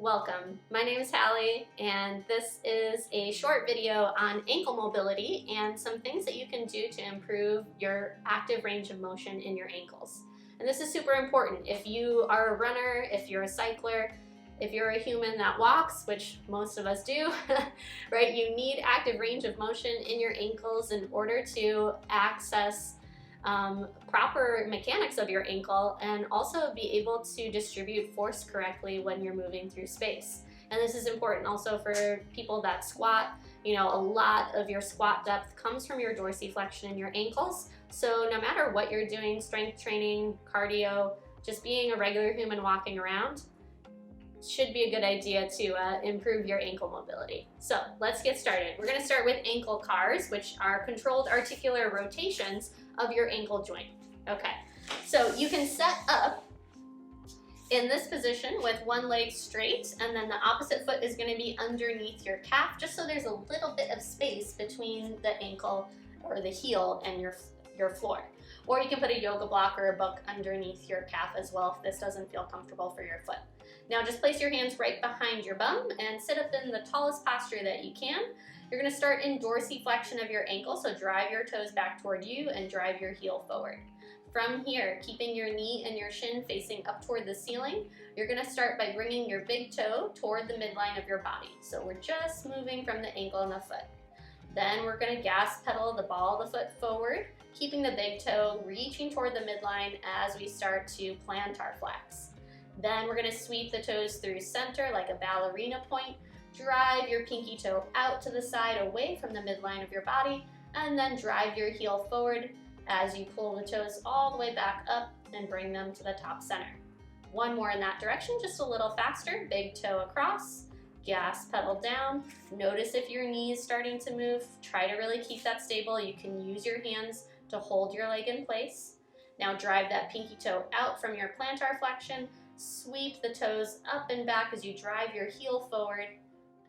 Welcome. My name is Hallie, and this is a short video on ankle mobility and some things that you can do to improve your active range of motion in your ankles. And this is super important. If you are a runner, if you're a cycler, if you're a human that walks, which most of us do, right? You need active range of motion in your ankles in order to access proper mechanics of your ankle and also be able to distribute force correctly when you're moving through space. And this is important also for people that squat. You know, a lot of your squat depth comes from your dorsiflexion in your ankles. So no matter what you're doing, strength training, cardio, just being a regular human walking around, should be a good idea to improve your ankle mobility. So let's get started. We're going to start with ankle cars, which are controlled articular rotations of your ankle joint. Okay, so you can set up in this position with one leg straight, and then the opposite foot is going to be underneath your calf, just so there's a little bit of space between the ankle or the heel and your floor. Or you can put a yoga block or a book underneath your calf as well if this doesn't feel comfortable for your foot. Now just place your hands right behind your bum and sit up in the tallest posture that you can. You're going to start in dorsiflexion of your ankle, so drive your toes back toward you and drive your heel forward. From here, keeping your knee and your shin facing up toward the ceiling, you're going to start by bringing your big toe toward the midline of your body. So we're just moving from the ankle and the foot. Then we're going to gas pedal the ball of the foot forward, keeping the big toe reaching toward the midline as we start to plantar flex. Then we're going to sweep the toes through center like a ballerina point. Drive your pinky toe out to the side away from the midline of your body, and then drive your heel forward as you pull the toes all the way back up and bring them to the top center. One more in that direction, just a little faster. Big toe across, gas pedal down. Notice if your knee is starting to move. Try to really keep that stable. You can use your hands to hold your leg in place. Now drive that pinky toe out from your plantar flexion. Sweep the toes up and back as you drive your heel forward,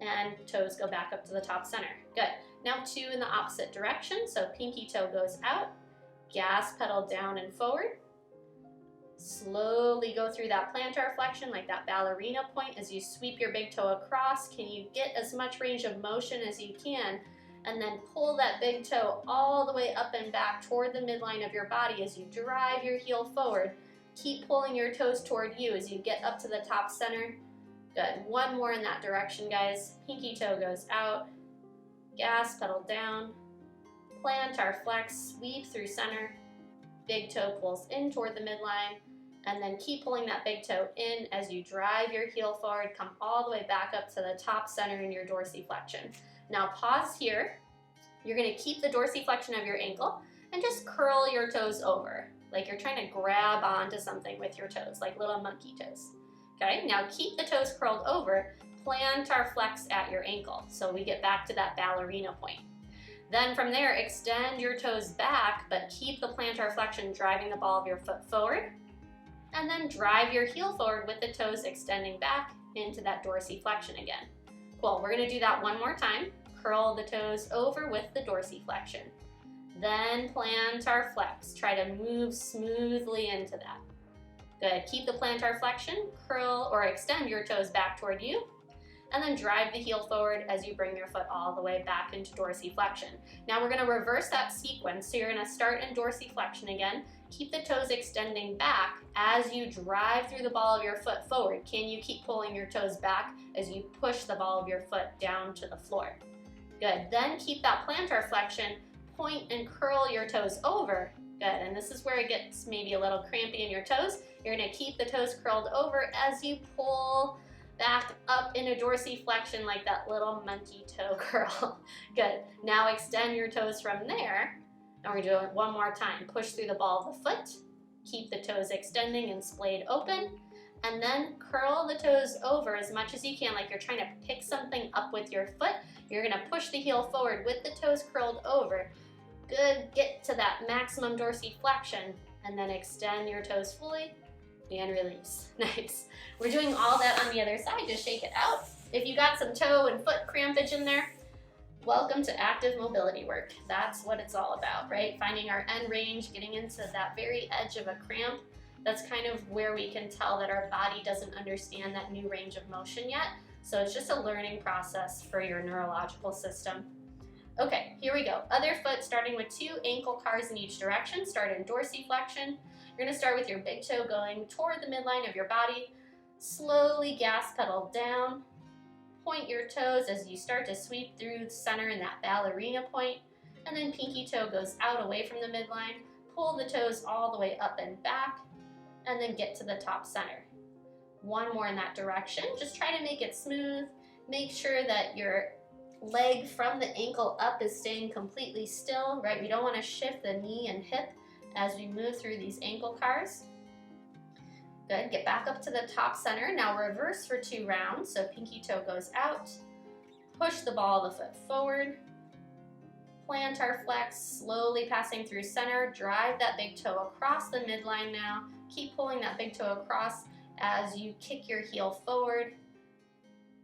and toes go back up to the top center. Good. Now two in the opposite direction, so pinky toe goes out, gas pedal down and forward. Slowly go through that plantar flexion like that ballerina point as you sweep your big toe across. Can you get as much range of motion as you can? And then pull that big toe all the way up and back toward the midline of your body as you drive your heel forward. Keep pulling your toes toward you as you get up to the top center. Good. One more in that direction, guys. Pinky toe goes out, gas pedal down, plantar flex, sweep through center, big toe pulls in toward the midline, and then keep pulling that big toe in as you drive your heel forward, come all the way back up to the top center in your dorsiflexion. Now pause here. You're going to keep the dorsiflexion of your ankle and just curl your toes over, like you're trying to grab onto something with your toes, like little monkey toes. Okay, now keep the toes curled over, plantar flex at your ankle. So we get back to that ballerina point. Then from there, extend your toes back, but keep the plantar flexion driving the ball of your foot forward. And then drive your heel forward with the toes extending back into that dorsiflexion again. Cool, we're gonna do that one more time. Curl the toes over with the dorsiflexion. Then plantar flex. Try to move smoothly into that. Good. Keep the plantar flexion, curl or extend your toes back toward you, and then drive the heel forward as you bring your foot all the way back into dorsiflexion. Now we're going to reverse that sequence. So you're going to start in dorsiflexion again. Keep the toes extending back as you drive through the ball of your foot forward. Can you keep pulling your toes back as you push the ball of your foot down to the floor? Good. Then keep that plantar flexion, point and curl your toes over. Good, and this is where it gets maybe a little crampy in your toes. You're going to keep the toes curled over as you pull back up into dorsiflexion like that little monkey toe curl. Good. Now extend your toes from there. And we're going to do it one more time. Push through the ball of the foot. Keep the toes extending and splayed open. And then curl the toes over as much as you can, like you're trying to pick something up with your foot. You're going to push the heel forward with the toes curled over. Good, get to that maximum dorsiflexion, and then extend your toes fully and release. Nice. We're doing all that on the other side. Just shake it out. If you got some toe and foot crampage in there, welcome to active mobility work. That's what it's all about, right? Finding our end range, getting into that very edge of a cramp, That's kind of where we can tell that our body doesn't understand that new range of motion yet. So it's just a learning process for your neurological system. Okay, here we go. Other foot, starting with 2 ankle cars in each direction. Start in dorsiflexion. You're gonna start with your big toe going toward the midline of your body. Slowly gas pedal down. Point your toes as you start to sweep through the center in that ballerina point. And then pinky toe goes out away from the midline. Pull the toes all the way up and back. And then get to the top center. One more in that direction. Just try to make it smooth. Make sure that your leg from the ankle up is staying completely still, right? We don't want to shift the knee and hip as we move through these ankle cars. Good, get back up to the top center. Now reverse for 2 rounds. So pinky toe goes out. Push the ball of the foot forward. Plantar flex, slowly passing through center. Drive that big toe across the midline now. Keep pulling that big toe across as you kick your heel forward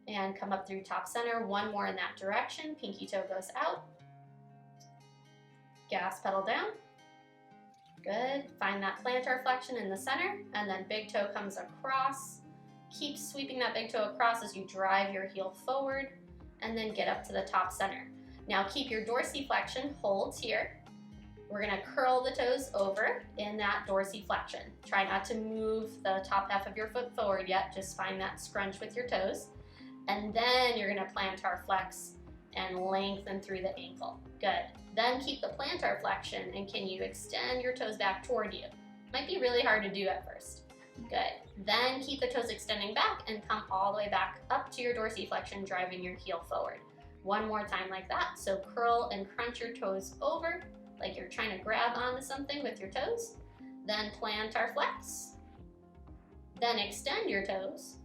and come up through top center. One more in that direction. Pinky toe goes out. Gas pedal down. Good. Find that plantar flexion in the center, and then big toe comes across. Keep sweeping that big toe across as you drive your heel forward, and then get up to the top center. Now keep your dorsiflexion holds here. We're gonna curl the toes over in that dorsiflexion. Try not to move the top half of your foot forward yet. Just find that scrunch with your toes. And then you're gonna plantar flex and lengthen through the ankle. Good. Then keep the plantar flexion, and can you extend your toes back toward you? Might be really hard to do at first. Good. Then keep the toes extending back and come all the way back up to your dorsiflexion, driving your heel forward. One more time like that. So curl and crunch your toes over like you're trying to grab onto something with your toes. Then plantar flex. Then extend your toes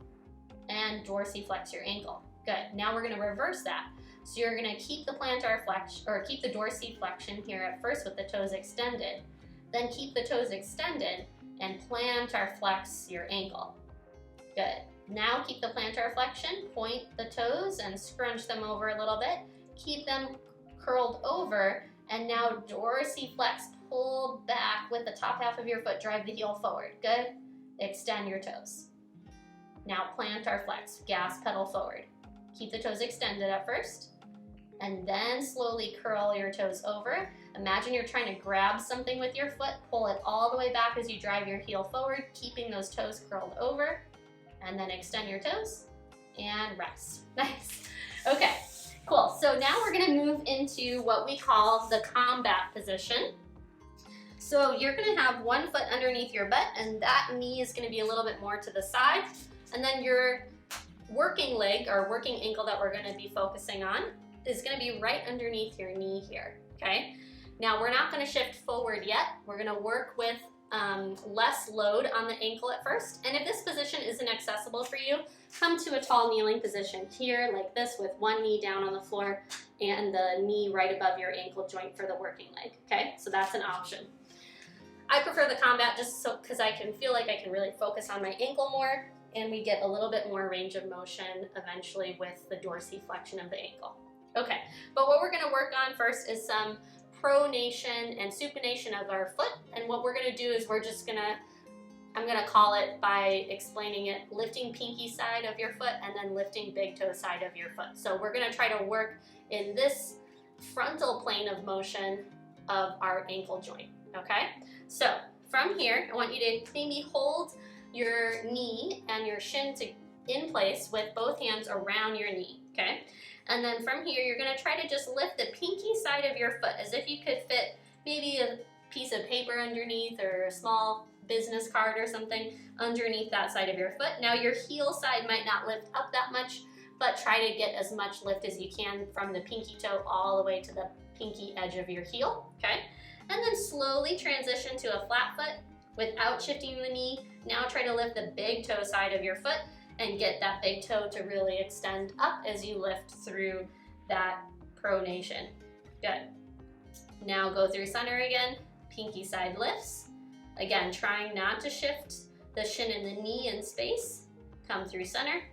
and dorsiflex your ankle. Good. Now we're going to reverse that. So you're going to keep the plantar flex, or keep the dorsiflexion here at first with the toes extended. Then keep the toes extended and plantar flex your ankle. Good. Now keep the plantar flexion, point the toes and scrunch them over a little bit. Keep them curled over, and now dorsiflex, pull back with the top half of your foot, drive the heel forward. Good. Extend your toes. Now plantar flex, gas pedal forward. Keep the toes extended at first, and then slowly curl your toes over. Imagine you're trying to grab something with your foot, pull it all the way back as you drive your heel forward, keeping those toes curled over, and then extend your toes and rest. Nice. Okay, cool. So now we're gonna move into what we call the combat position. So you're gonna have one foot underneath your butt, and that knee is gonna be a little bit more to the side, and then your working leg or working ankle that we're gonna be focusing on is gonna be right underneath your knee here, okay? Now we're not gonna shift forward yet. We're gonna work with less load on the ankle at first. And if this position isn't accessible for you, come to a tall kneeling position here like this with one knee down on the floor and the knee right above your ankle joint for the working leg, okay? So that's an option. I prefer the combat just so because I can feel like I can really focus on my ankle more, and we get a little bit more range of motion eventually with the dorsiflexion of the ankle. Okay, but what we're gonna work on first is some pronation and supination of our foot, and what we're gonna do is I'm gonna call it, by explaining it, lifting pinky side of your foot and then lifting big toe side of your foot. So we're gonna try to work in this frontal plane of motion of our ankle joint, okay? So from here, I want you to maybe hold your knee and your shin in place with both hands around your knee, okay? And then from here, you're gonna try to just lift the pinky side of your foot as if you could fit maybe a piece of paper underneath or a small business card or something underneath that side of your foot. Now your heel side might not lift up that much, but try to get as much lift as you can from the pinky toe all the way to the pinky edge of your heel, okay? And then slowly transition to a flat foot without shifting the knee. Now try to lift the big toe side of your foot and get that big toe to really extend up as you lift through that pronation. Good. Now go through center again, pinky side lifts. Again, trying not to shift the shin and the knee in space. Come through center,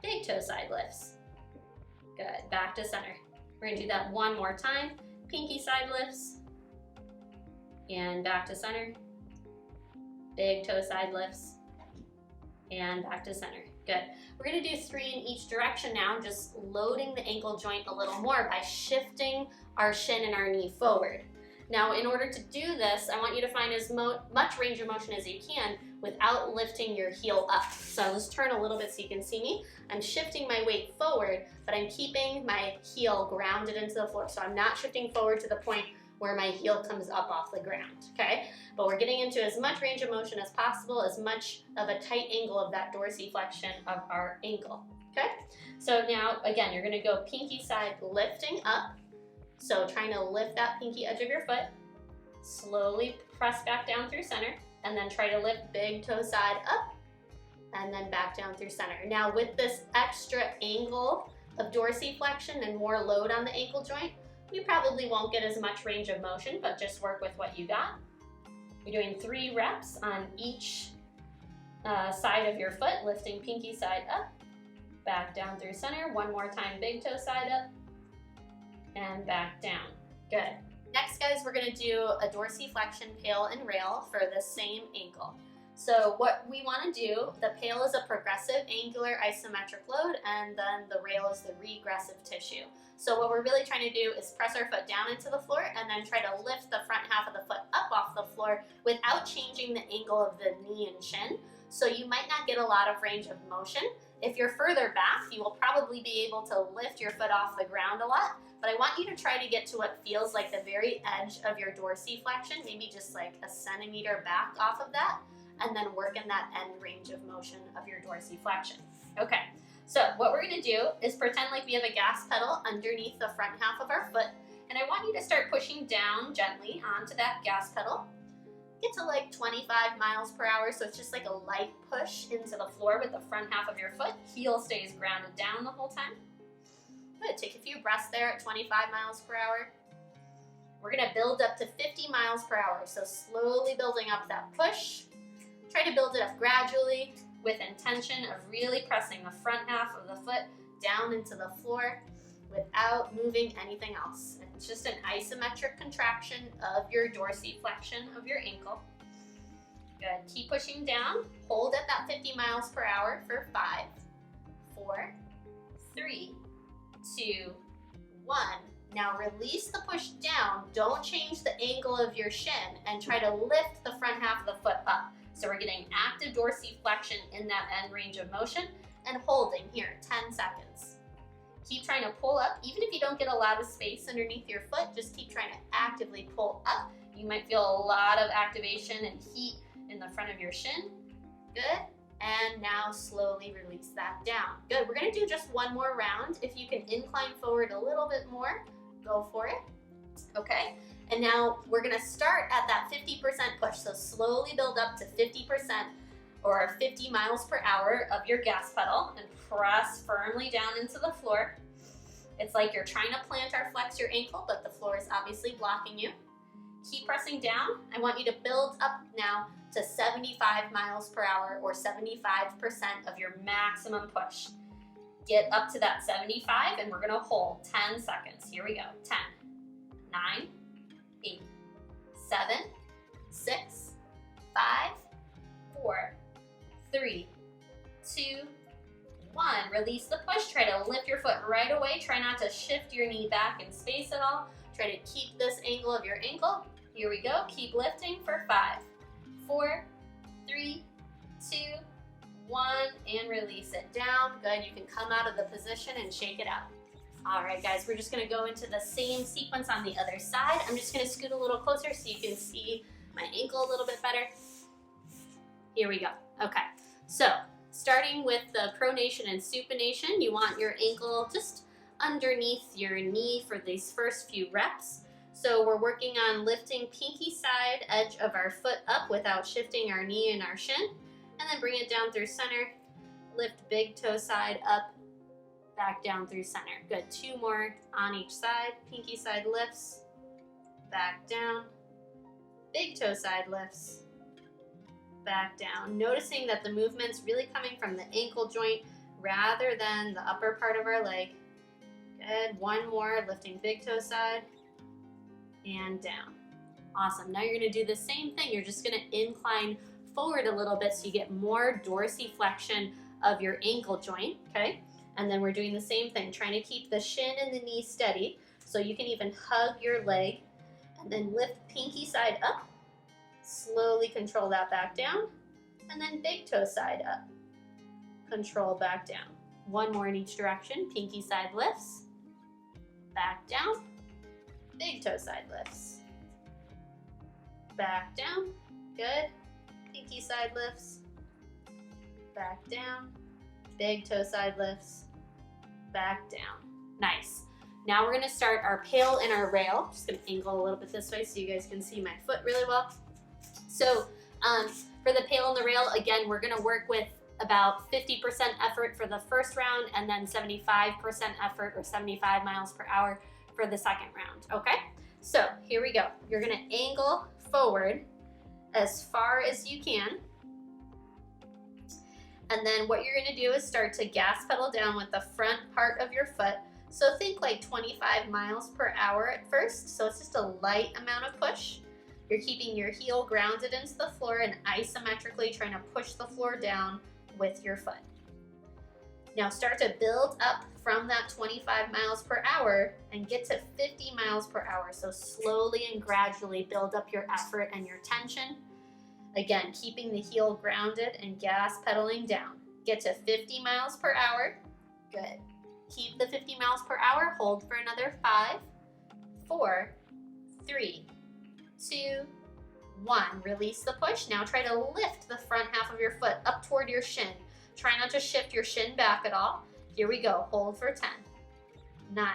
big toe side lifts. Good, back to center. We're gonna do that one more time. Pinky side lifts, and back to center. big toe side lifts, and back to center. Good. We're gonna do 3 in each direction now, just loading the ankle joint a little more by shifting our shin and our knee forward. Now, in order to do this, I want you to find as much range of motion as you can without lifting your heel up. So let's turn a little bit so you can see me. I'm shifting my weight forward, but I'm keeping my heel grounded into the floor. So I'm not shifting forward to the point where my heel comes up off the ground, okay? But we're getting into as much range of motion as possible, as much of a tight angle of that dorsiflexion of our ankle, okay? So now, again, you're gonna go pinky side lifting up. So trying to lift that pinky edge of your foot, slowly press back down through center, and then try to lift big toe side up, and then back down through center. Now with this extra angle of dorsiflexion and more load on the ankle joint, you probably won't get as much range of motion, but just work with what you got. You're doing 3 reps on each side of your foot, lifting pinky side up, back down through center. One more time, big toe side up, and back down. Good. Next, guys, we're gonna do a dorsiflexion PAIL and rail for the same ankle. So what we wanna do, the PAIL is a progressive angular isometric load, and then the rail is the regressive tissue. So what we're really trying to do is press our foot down into the floor and then try to lift the front half of the foot up off the floor without changing the angle of the knee and shin. So you might not get a lot of range of motion. If you're further back, you will probably be able to lift your foot off the ground a lot, but I want you to try to get to what feels like the very edge of your dorsiflexion, maybe just like a centimeter back off of that, and then work in that end range of motion of your dorsiflexion. Okay, so what we're gonna do is pretend like we have a gas pedal underneath the front half of our foot, and I want you to start pushing down gently onto that gas pedal. Get to like 25 miles per hour, so it's just like a light push into the floor with the front half of your foot. Heel stays grounded down the whole time. Good, take a few breaths there at 25 miles per hour. We're gonna build up to 50 miles per hour, so slowly building up that push. Try to build it up gradually with intention of really pressing the front half of the foot down into the floor without moving anything else. And it's just an isometric contraction of your dorsiflexion of your ankle. Good, keep pushing down. Hold at that 50 miles per hour for 5, 4, 3, 2, 1. Now release the push down. Don't change the angle of your shin and try to lift the front half of the foot up. So we're getting active dorsiflexion in that end range of motion and holding here 10 seconds. Keep trying to pull up. Even if you don't get a lot of space underneath your foot, just keep trying to actively pull up. You might feel a lot of activation and heat in the front of your shin. Good. And now slowly release that down. Good. We're going to do just one more round. If you can incline forward a little bit more, go for it. Okay. And now we're going to start at that 50% push. So slowly build up to 50% or 50 miles per hour of your gas pedal and press firmly down into the floor. It's like you're trying to plant or flex your ankle, but the floor is obviously blocking you. Keep pressing down. I want you to build up now to 75 miles per hour or 75% of your maximum push. Get up to that 75 and we're gonna hold 10 seconds. Here we go. 10, 9, 8, 7, 6, 5, 4, 3, 2, 1. Release the push. Try to lift your foot right away. Try not to shift your knee back in space at all. Try to keep this angle of your ankle. Here we go. Keep lifting for 5, 4, 3, 2, 1, and release it down. Good. You can come out of the position and shake it out. All right, guys, we're just gonna go into the same sequence on the other side. I'm just gonna scoot a little closer so you can see my ankle a little bit better. Here we go. Okay, so starting with the pronation and supination, you want your ankle just underneath your knee for these first few reps. So we're working on lifting pinky side edge of our foot up without shifting our knee and our shin, and then bring it down through center. Lift big toe side up, back down through center. Good, 2 more on each side. Pinky side lifts, back down. Big toe side lifts, back down. Noticing that the movement's really coming from the ankle joint rather than the upper part of our leg. Good, 1 more, lifting big toe side and down. Awesome, now you're gonna do the same thing. You're just gonna incline forward a little bit so you get more dorsiflexion of your ankle joint, okay? And then we're doing the same thing, trying to keep the shin and the knee steady. So you can even hug your leg and then lift pinky side up. Slowly control that back down. And then big toe side up. Control back down. One more in each direction. Pinky side lifts. Back down. Big toe side lifts. Back down. Good. Pinky side lifts. Back down. Big toe side lifts. Back down. Nice. Now we're going to start our PAIL and our rail. Just going to angle a little bit this way so you guys can see my foot really well. So for the PAIL and the rail, again, we're going to work with about 50% effort for the first round and then 75% effort or 75 miles per hour for the second round, okay? So here we go. You're going to angle forward as far as you can. And then what you're going to do is start to gas pedal down with the front part of your foot. So think like 25 miles per hour at first. So it's just a light amount of push. You're keeping your heel grounded into the floor and isometrically trying to push the floor down with your foot. Now start to build up from that 25 miles per hour and get to 50 miles per hour. So slowly and gradually build up your effort and your tension. Again, keeping the heel grounded and gas pedaling down. Get to 50 miles per hour. Good. Keep the 50 miles per hour. Hold for another 5, 4, 3, 2, 1. Release the push. Now try to lift the front half of your foot up toward your shin. Try not to shift your shin back at all. Here we go. Hold for 10, 9,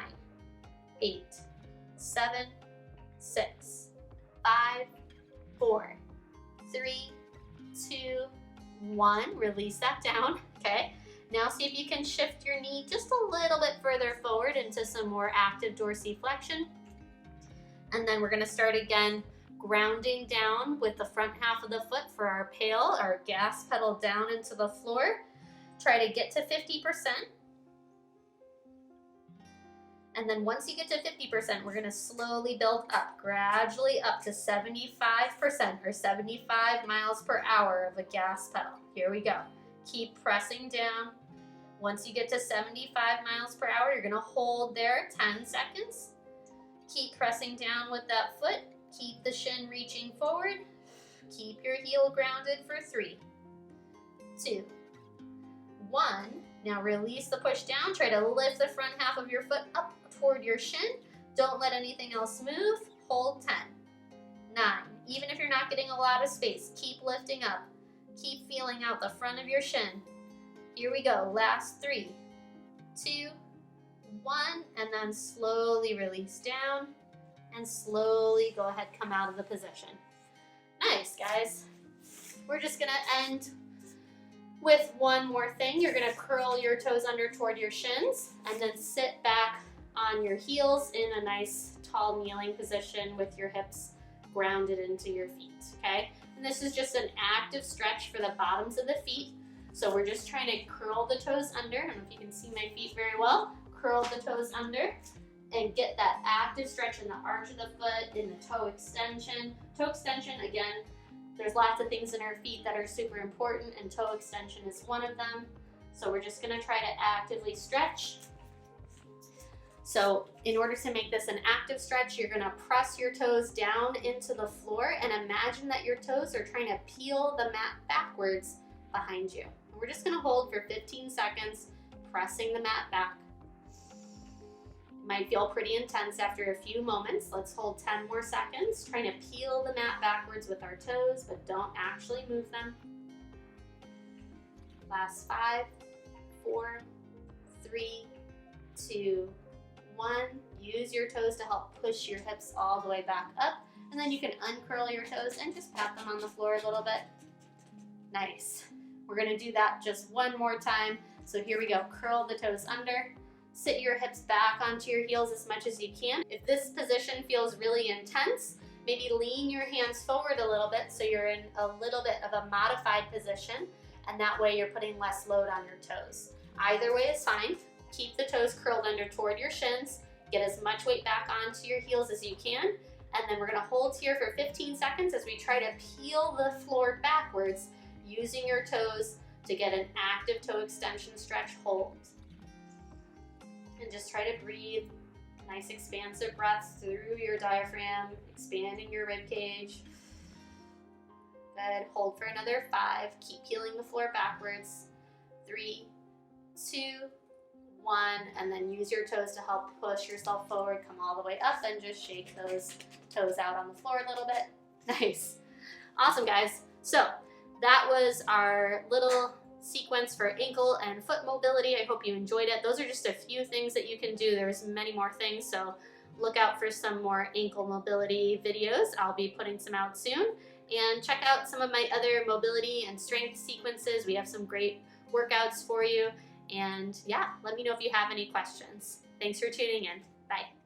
8, 7, 6, 5, 4, 3, 2, 1. Release that down, okay? Now see if you can shift your knee just a little bit further forward into some more active dorsiflexion. And then we're gonna start again grounding down with the front half of the foot for our PAIL, our gas pedal down into the floor. Try to get to 50%. And then once you get to 50%, we're gonna slowly build up, gradually up to 75% or 75 miles per hour of a gas pedal. Here we go. Keep pressing down. Once you get to 75 miles per hour, you're gonna hold there 10 seconds. Keep pressing down with that foot. Keep the shin reaching forward. Keep your heel grounded for 3, 2, 1. Now release the push down. Try to lift the front half of your foot up toward your shin. Don't let anything else move. Hold 10, 9. Even if you're not getting a lot of space, keep lifting up. Keep feeling out the front of your shin. Here we go. Last 3, 2, 1. And then slowly release down and slowly go ahead, come out of the position. Nice, guys. We're just gonna end with one more thing. You're gonna curl your toes under toward your shins and then sit back on your heels in a nice tall kneeling position with your hips grounded into your feet, okay? And this is just an active stretch for the bottoms of the feet. So we're just trying to curl the toes under. I don't know if you can see my feet very well. Curl the toes under and get that active stretch in the arch of the foot, in the toe extension. Toe extension, again, there's lots of things in our feet that are super important, and toe extension is one of them. So we're just gonna try to actively stretch. So in order to make this an active stretch, you're gonna press your toes down into the floor and imagine that your toes are trying to peel the mat backwards behind you. And we're just gonna hold for 15 seconds, pressing the mat back. Might feel pretty intense after a few moments. Let's hold 10 more seconds, trying to peel the mat backwards with our toes, but don't actually move them. Last 5, 4, 3, 2, 1. Use your toes to help push your hips all the way back up, and then you can uncurl your toes and just pat them on the floor a little bit. Nice. We're gonna do that just one more time. So here we go, curl the toes under. Sit your hips back onto your heels as much as you can. If this position feels really intense, maybe lean your hands forward a little bit so you're in a little bit of a modified position, and that way you're putting less load on your toes. Either way is fine. Keep the toes curled under toward your shins. Get as much weight back onto your heels as you can, And then we're gonna hold here for 15 seconds as we try to peel the floor backwards using your toes to get an active toe extension stretch hold. And just try to breathe nice expansive breaths through your diaphragm, expanding your rib cage. Good, hold for another 5. Keep peeling the floor backwards. 3, 2, 1, and then use your toes to help push yourself forward. Come all the way up and just shake those toes out on the floor a little bit. Nice. Awesome, guys. So that was our little sequence for ankle and foot mobility. I hope you enjoyed it. Those are just a few things that you can do. There's many more things, so look out for some more ankle mobility videos. I'll be putting some out soon. And check out some of my other mobility and strength sequences. We have some great workouts for you. And yeah, let me know if you have any questions. Thanks for tuning in. Bye.